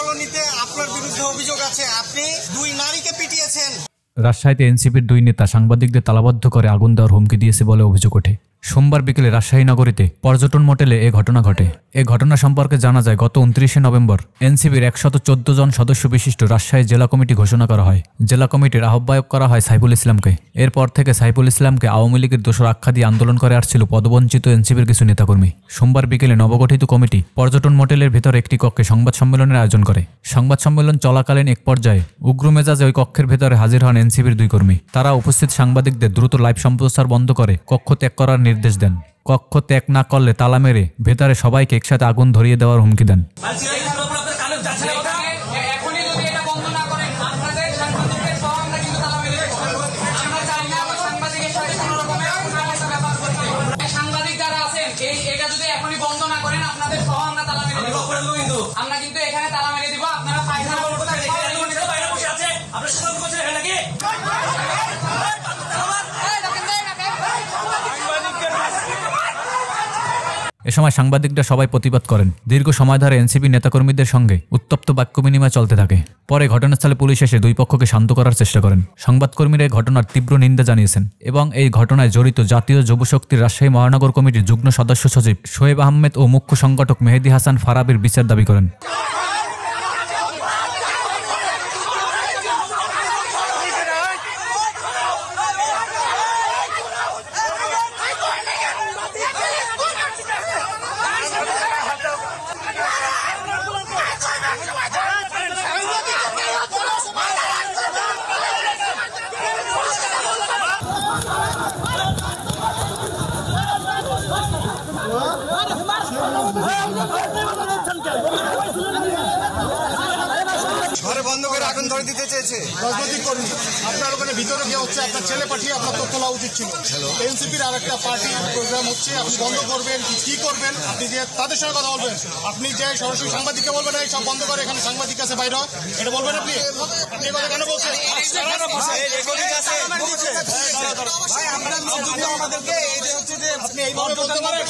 কলোনিতে আপনার বিরুদ্ধে অভিযোগ আছে, আপনি 2 নারীকে পিটিয়েছেন। রাজশাহীতে এনসিপির 2 নেতা সাংবাদিকদের তালাবদ্ধ করে আগুন দেওয়ার হুমকি দিয়েছে বলে অভিযোগ ওঠে। সোমবার বিকেলে রাজশাহী নগরীতে পর্যটন মোটেলে এ ঘটনা ঘটে। এ ঘটনা সম্পর্কে জানা যায়, গত 29শে নভেম্বর এনসিপির 114 জন সদস্য বিশিষ্ট রাজশাহী জেলা কমিটি ঘোষণা করা হয়। জেলা কমিটির আহ্বায়ক করা হয় সাইফুল ইসলামকে। এরপর থেকে সাইফুল ইসলামকে আওয়ামী লীগের দোসর আখ্যা দিয়ে আন্দোলন করে আসছিল পদবঞ্চিত এনসিপির কিছু নেতাকর্মী। সোমবার বিকেলে নবগঠিত কমিটি পর্যটন মোটেলের ভিতর একটি কক্ষে সংবাদ সম্মেলনের আয়োজন করে। সংবাদ সম্মেলন চলাকালীন এক পর্যায়ে উগ্র মেজাজে ওই কক্ষের ভেতরে হাজির হন এনসিপির 2 কর্মী। তারা উপস্থিত সাংবাদিকদের দ্রুত লাইভ সম্প্রচার বন্ধ করে কক্ষ ত্যাগ করার নির্দেশ দেন। কক্ষ ত্যাগ না করলে তালা মেরে ভেতরে সবাইকে একসাথে আগুন ধরিয়ে দেওয়ার হুমকি দেন। এ সময় সাংবাদিকরা সবাই প্রতিবাদ করেন। দীর্ঘ সময় ধরে এনসিপি নেতাকর্মীদের সঙ্গে উত্তপ্ত বাক্য বিনিময় চলতে থাকে। পরে ঘটনাস্থলে পুলিশ এসে 2 পক্ষকে শান্ত করার চেষ্টা করেন। সংবাদকর্মীরা এই ঘটনার তীব্র নিন্দা জানিয়েছেন এবং এই ঘটনায় জড়িত জাতীয় যুবশক্তির রাজশাহী মহানগর কমিটির যুগ্ম সদস্য সচিব শোয়েব আহমেদ ও মুখ্য সংগঠক মেহেদী হাসান ফারাবির বিচার দাবি করেন। ঘরে বন্ধ করে আগুন ধরে দিতে চেয়েছে রাজনৈতিক কর্মী। আপনার ওখানে ভিতরে গিয়ে হচ্ছে, আপনার ছেলে পাঠিয়ে আপনার তো তোলা উচিত ছিল। এনসিপির আরেকটা পার্টি প্রোগ্রাম হচ্ছে, আপনি বন্ধ করবেন কি করবেন? আপনি যে তাদের সঙ্গে কথা বলবেন, আপনি যে সরাসরি সাংবাদিককে বলবেন এই সব বন্ধ করে, এখানে সাংবাদিক আছে বাইরে, এটা বলবেন আপনি? আপনি কথা কেন বলছেন? আপনি এইভাবে বলতে পারেন?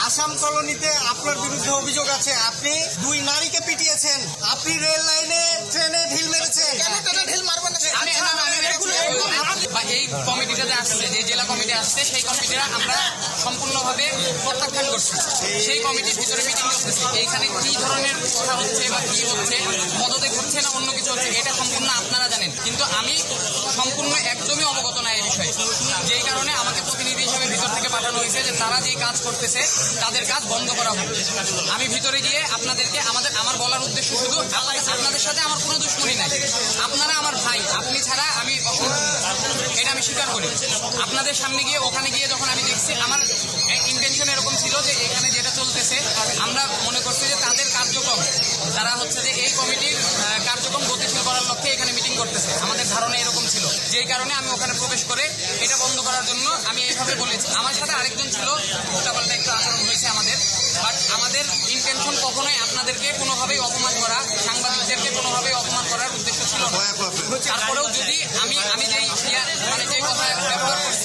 আসাম কলোনিতে আপনার বিরুদ্ধে অভিযোগ আছে, আপনি 2 নারীকে পিটিয়েছেন, আপনি রেল লাইনে ট্রেনে ঢিল মেরেছেন। এই কমিটিটা যে আসছে, যে জেলা কমিটি আসছে, সেই কমিটিরা আমরা সম্পূর্ণভাবে প্রত্যাখ্যান করছি। সেই কমিটির ভিতরে মিটিং করতেছি। এইখানে কি ধরনের কথা হচ্ছে বা কি হচ্ছে, পদত্যাগ হচ্ছে না অন্য কিছু হচ্ছে, এটা সম্পূর্ণ আপনারা জানেন, কিন্তু আমি সম্পূর্ণ একদমই অবগত না এই বিষয়ে। যেই কারণে আমাকে প্রতিনিধি হিসেবে ভিতর থেকে পাঠানো হয়েছে যে তারা যে কাজ করতেছে তাদের কাজ বন্ধ করা হবে। আমি ভিতরে গিয়ে আপনাদেরকে আমার বলার উদ্দেশ্য শুধু আপনাদের সাথে আমার কোনো দুশ্মনী নাই, আপনারা আমার ভাই, আপনি ছাড়া আমি এটা আমি স্বীকার করি। আপনাদের সামনে গিয়ে ওখানে গিয়ে যখন আমি দেখছি, আমার ইন্টেনশন এরকম ছিল যে এখানে যেটা চলতেছে আমরা মনে করছি যে তাদের কার্যক্রম, তারা হচ্ছে যে এই কমিটির কার্যক্রম গতিশীল করার লক্ষ্যে এখানে মিটিং করতেছে, আমাদের ধারণা এরকম ছিল। যেই কারণে আমি ওখানে প্রবেশ করে এটা বন্ধ করার জন্য আমি এইভাবে বলেছি। আমার সাথে আরেকজন ছিল, উল্টাপাল্টা একটু আচরণ হয়েছে আমাদের, বাট আমাদের ইন্টেনশন কখনোই আপনাদেরকে কোনোভাবেই অপমান করা, সাংবাদিকদেরকে কোনোভাবেই অপমান করার উদ্দেশ্য ছিল না। তারপরেও যদি আমি যেই কথা ব্যবহার করছি